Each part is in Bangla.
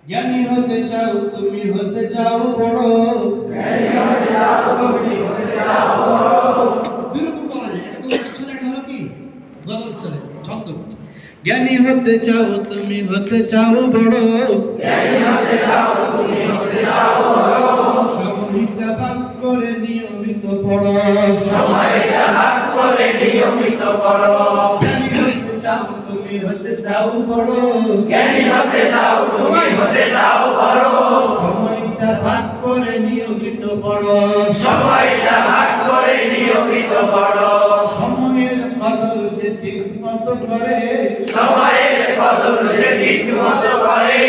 জ্ঞানী হতে চাও তুমি হতে চাও বড়, জ্ঞানী হতে চাও তুমি হতে চাও বড়। দুরকম বলা যায়, একটা কবিতার ছলে, একটা হলো কি গজল ছলে, ছন্দ। জ্ঞানী হতে চাও তুমি হতে চাও বড়, জ্ঞানী হতে চাও তুমি হতে চাও বড়। সময়টা ভাগ করে নিয়মিত পড়ো, সময়টা ভাগ করে নিয়মিত পড়ো। জ্ঞানী হতে চাও তুমি হতে চাও বড়, জ্ঞানী হতে চাও তুমি হতে চাও বড়। সময়টা ভাগ করে নিয়মিত পড়ো, সময়টা ভাগ করে নিয়মিত পড়ো। সময়ের কদর যে ঠিক মতো করে, সময়ের কদর যে ঠিক মতো করে,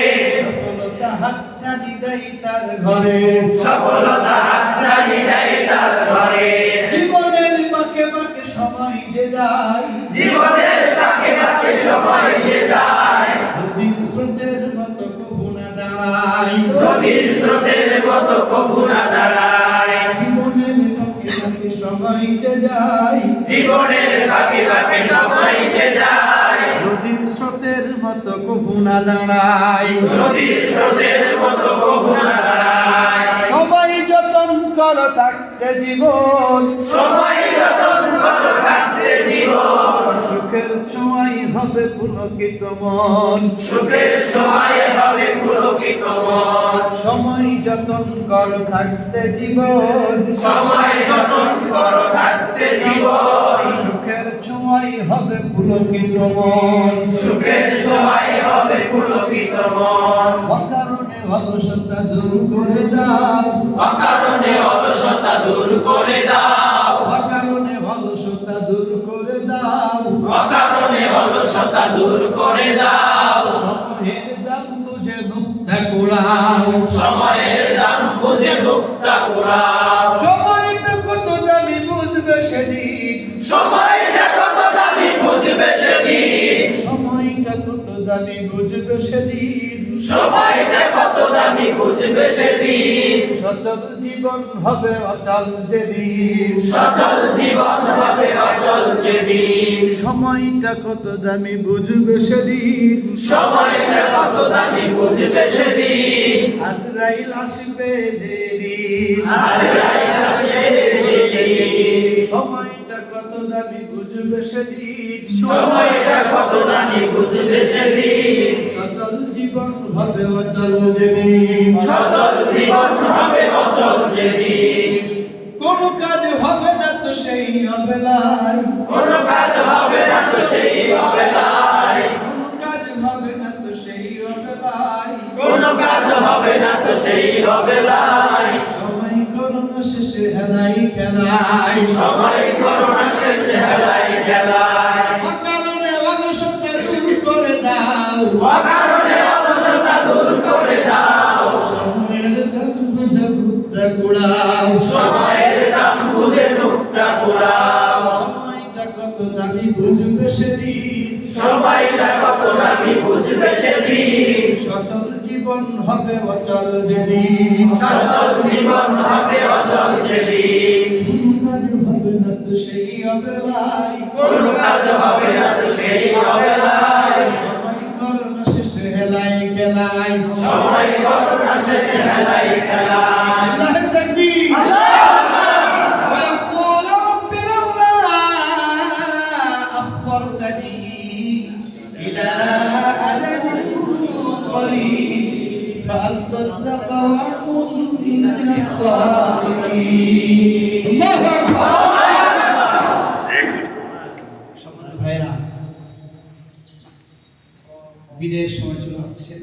সফলতা হাতছানি দেয় তার ঘরে, সফলতা হাতছানি দেয় তার ঘরে। জীবনের বাঁকে বাঁকে সময় যে যায়, জীবনের বাঁকে বাঁকে সময় যে যায়, নদীর স্রোতের মতো কভু না দাঁড়ায়, নদীর স্রোতের মতো কভু না দাঁড়ায়। জীবনের বাঁকে বাঁকে সময় যে যায়, জীবনের বাঁকে বাঁকে সময় যে যায়, নদীর স্রোতের মতো কভু না দাঁড়ায়। নদীর স্রোতের মতো কভু না দাঁড়ায়। সবাই যতন কর থাকতে জীবন, সময় যতন করো থাকতে জীবন, সুখের ছোঁয়াই হবে পুলকিত মন, সুখের সময় হবে পুলকিত মন। সময় যতন কর থাকতে জীবন, সময় যতন করো থাকতে জীবন, সুখের ছোঁয়াই হবে পুলকিত মন। সুখের সময় হবে পুলকিত মন। অকারণে অলসতা দূর করে দাও, অকারণে অলসতা দূর করে দাও, অকারণে অলসতা দূর করে দাও, অকারণে অলসতা দূর করে দাও। সময়ের দাম বুঝে মুক্তা কুড়াও, সময়ের দাম বুঝে মুক্তা কুড়াও। সময়টা কত দামি বুঝবে সেদিন, সময়টা কত দামি বুঝবে সেদিন, সময়টা কত দামি বুঝবে সেদিন, সময়টা কত দামি বুঝবে সেদিন। সচল জীবন হবে অচল যেদিন, সচল জীবন হবে অচল যেদিন, সময়টা কত দামি বুঝবে সেদিন, সময়টা কত দামি বুঝবে সেদিন। আজরাইল আসবে যেদিন, আজরাইল আসবে যেদিন, সময়টা কত দামি বুঝবে সেদিন, সময়টা কত দামি বুঝবে সেদিন। সচল জীবন হবে অচল যেদিন, সচল জীবন হবে অচল যেদিন, কোন কাজ হবে না তো সেই অবেলায়, কোন কাজ হবে না তো সেই অবেলায়, কোন কাজ হবে না তো সেই অবেলায়, কোন কাজ হবে না তো সেই অবেলায়। সময় করোনা শেষে হেলাই খেলায়, সময় করোনা শেষে হেলাই খেলায়, অকারণে অলসতা দূর করে দাও, অকারণে অলসতা দূর করে দাও। সময়ের দাম বুঝে মুক্তা কুড়াও, সময়ের দাম বুঝে মুক্তা কুড়াও। সময়টা কত দামি বুঝবে সেদিন, সময়টা কত দামি বুঝবে সেদিন, সচল জীবন হবে অচল যেদিন, সচল জীবন হবে অচল যেদিন, কোন কাজ হবে না তো সেই অবেলায়, কোন কাজ হবে না তো সেই অবেলায়। সময় করোনা শেষে হেলাই খেলায়, সময় করোনা শেষে হেলাই খেলায়। আল্লাহু তাকবীর। ويقول رب لولا أخرتني إلى أجل قريب فأصدق وأكن من الصالحين الله أكبر সম্মানিত ভাইরা, বিদায়ের সময় চলে আসছে।